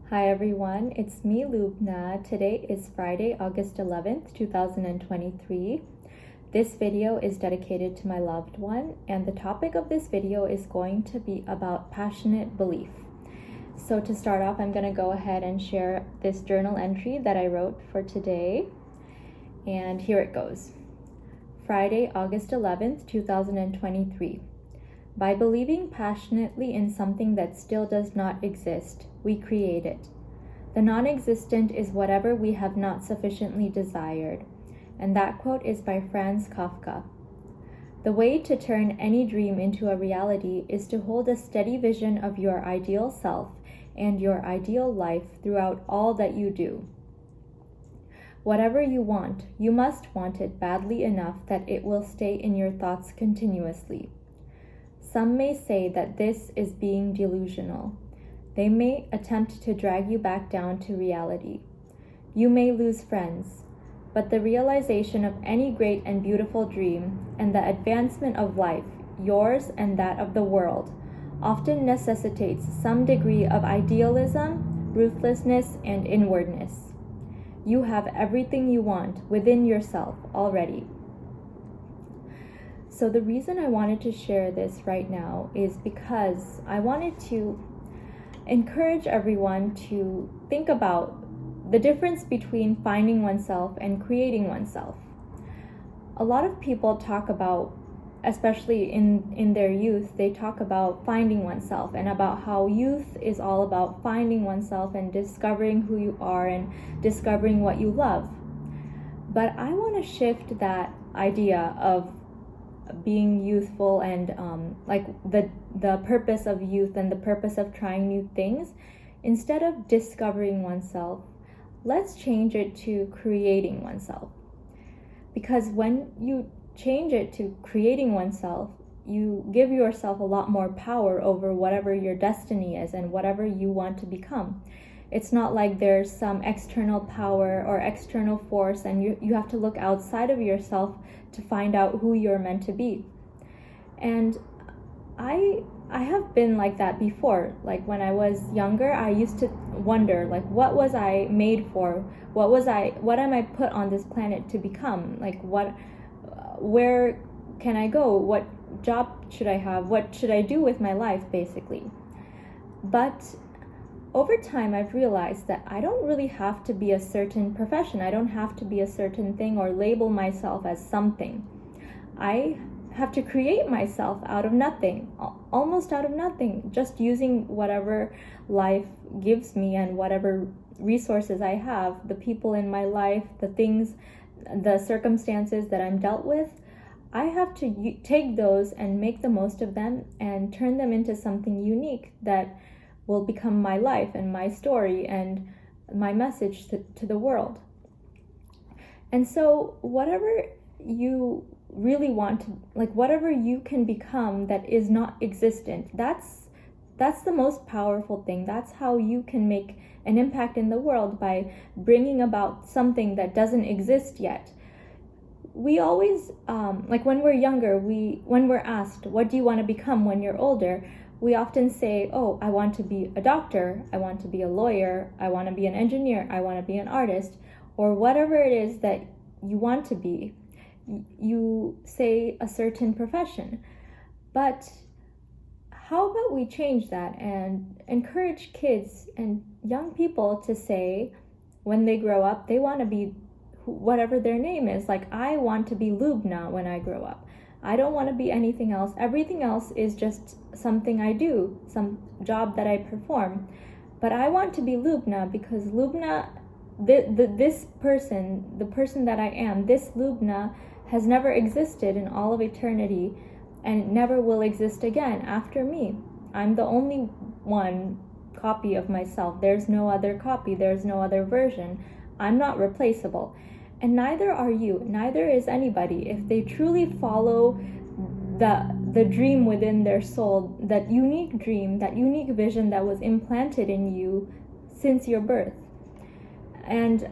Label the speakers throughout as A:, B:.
A: Hi everyone, it's me Lubna. Today is Friday, August 11th, 2023. This video is dedicated to my loved one, and the topic of this video is going to be about passionate belief. So to start off, I'm going to go ahead and share this journal entry that I wrote for today. And here it goes. Friday, August 11th, 2023. By believing passionately in something that still does not exist, we create it. The non-existent is whatever we have not sufficiently desired. And that quote is by Franz Kafka. The way to turn any dream into a reality is to hold a steady vision of your ideal self and your ideal life throughout all that you do. Whatever you want, you must want it badly enough that it will stay in your thoughts continuously. Some may say that this is being delusional. They may attempt to drag you back down to reality. You may lose friends, but the realization of any great and beautiful dream and the advancement of life, yours and that of the world, often necessitates some degree of idealism, ruthlessness, and inwardness. You have everything you want within yourself already. So the reason I wanted to share this right now is because I wanted to encourage everyone to think about the difference between finding oneself and creating oneself. A lot of people talk about, especially in their youth, they talk about finding oneself and about how youth is all about finding oneself and discovering who you are and discovering what you love. But I want to shift that idea of being youthful and like the purpose of youth and the purpose of trying new things. Instead of discovering oneself, let's change it to creating oneself. Because when you change it to creating oneself, you give yourself a lot more power over whatever your destiny is and whatever you want to become. It's not like there's some external power or external force and you have to look outside of yourself to find out who you're meant to be. And I have been like that before. Like when I was younger, I used to wonder, like, what was I made for? What am I put on this planet to become? Like where can I go? What job should I have? What should I do with my life, basically? But over time, I've realized that I don't really have to be a certain profession. I don't have to be a certain thing or label myself as something. I have to create myself out of nothing, almost out of nothing, just using whatever life gives me and whatever resources I have, the people in my life, the things, the circumstances that I'm dealt with. I have to take those and make the most of them and turn them into something unique that will become my life and my story and my message to the world. And so whatever you really want to, like whatever you can become that is not existent, that's the most powerful thing. That's how you can make an impact in the world, by bringing about something that doesn't exist yet. We always, like when we're younger, when we're asked, what do you want to become when you're older? We often say, oh, I want to be a doctor, I want to be a lawyer, I want to be an engineer, I want to be an artist, or whatever it is that you want to be. You say a certain profession. But how about we change that and encourage kids and young people to say, when they grow up, they want to be whatever their name is. Like, I want to be Lubna when I grow up. I don't want to be anything else. Everything else is just something I do, some job that I perform. But I want to be Lubna because Lubna, this person, the person that I am, this Lubna has never existed in all of eternity and never will exist again after me. I'm the only one copy of myself. There's no other copy. There's no other version. I'm not replaceable. And neither are you, neither is anybody. If they truly follow the dream within their soul, that unique dream, that unique vision that was implanted in you since your birth. And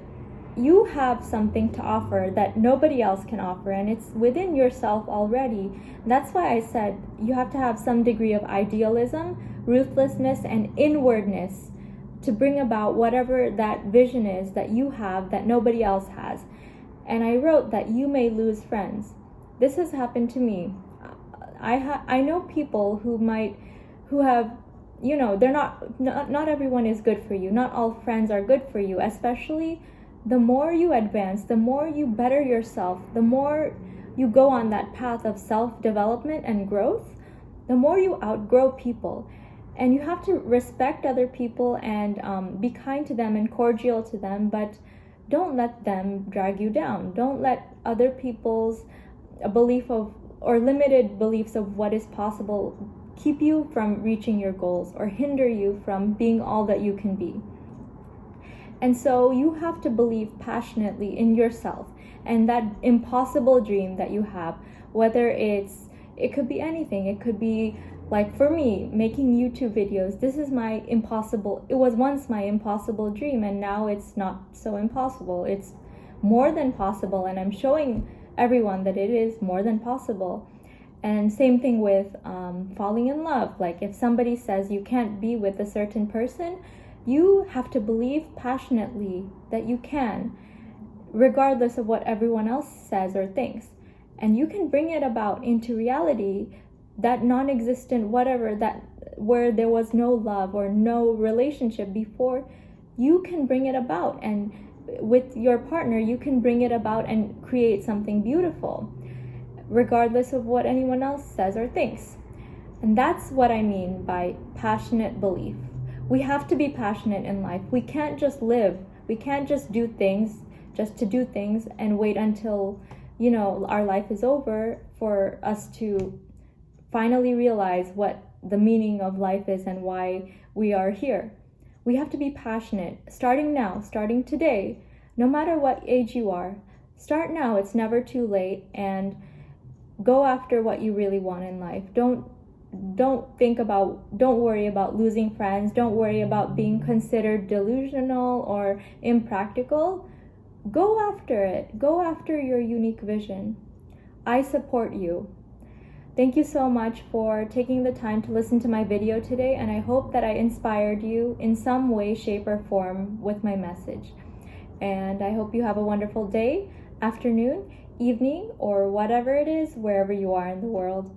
A: you have something to offer that nobody else can offer, and it's within yourself already. That's why I said you have to have some degree of idealism, ruthlessness, and inwardness to bring about whatever that vision is that you have that nobody else has. And I wrote that you may lose friends. This has happened to me. I know people who have, they're not everyone is good for you. Not all friends are good for you. Especially the more you advance, the more you better yourself, the more you go on that path of self-development and growth, the more you outgrow people. And you have to respect other people and be kind to them and cordial to them, but don't let them drag you down. Don't let other people's belief of or limited beliefs of what is possible keep you from reaching your goals or hinder you from being all that you can be. And so you have to believe passionately in yourself and that impossible dream that you have, whether it could be anything. It could be, like for me, making YouTube videos. It was once my impossible dream, and now it's not so impossible. It's more than possible, and I'm showing everyone that it is more than possible. And same thing with falling in love. Like if somebody says you can't be with a certain person, you have to believe passionately that you can, regardless of what everyone else says or thinks. And you can bring it about into reality, that non-existent whatever, that where there was no love or no relationship before. You can bring it about, and with your partner you can bring it about and create something beautiful, regardless of what anyone else says or thinks. And that's what I mean by passionate belief. We have to be passionate in life. We can't just live. We can't just do things just to do things and wait until our life is over for us to finally realize what the meaning of life is and why we are here. We have to be passionate, starting now, starting today, no matter what age you are. Start now, it's never too late, and go after what you really want in life. Don't worry about losing friends. Don't worry about being considered delusional or impractical. Go after it. Go after your unique vision. I support you. Thank you so much for taking the time to listen to my video today, and I hope that I inspired you in some way, shape, or form with my message. And I hope you have a wonderful day, afternoon, evening, or whatever it is, wherever you are in the world.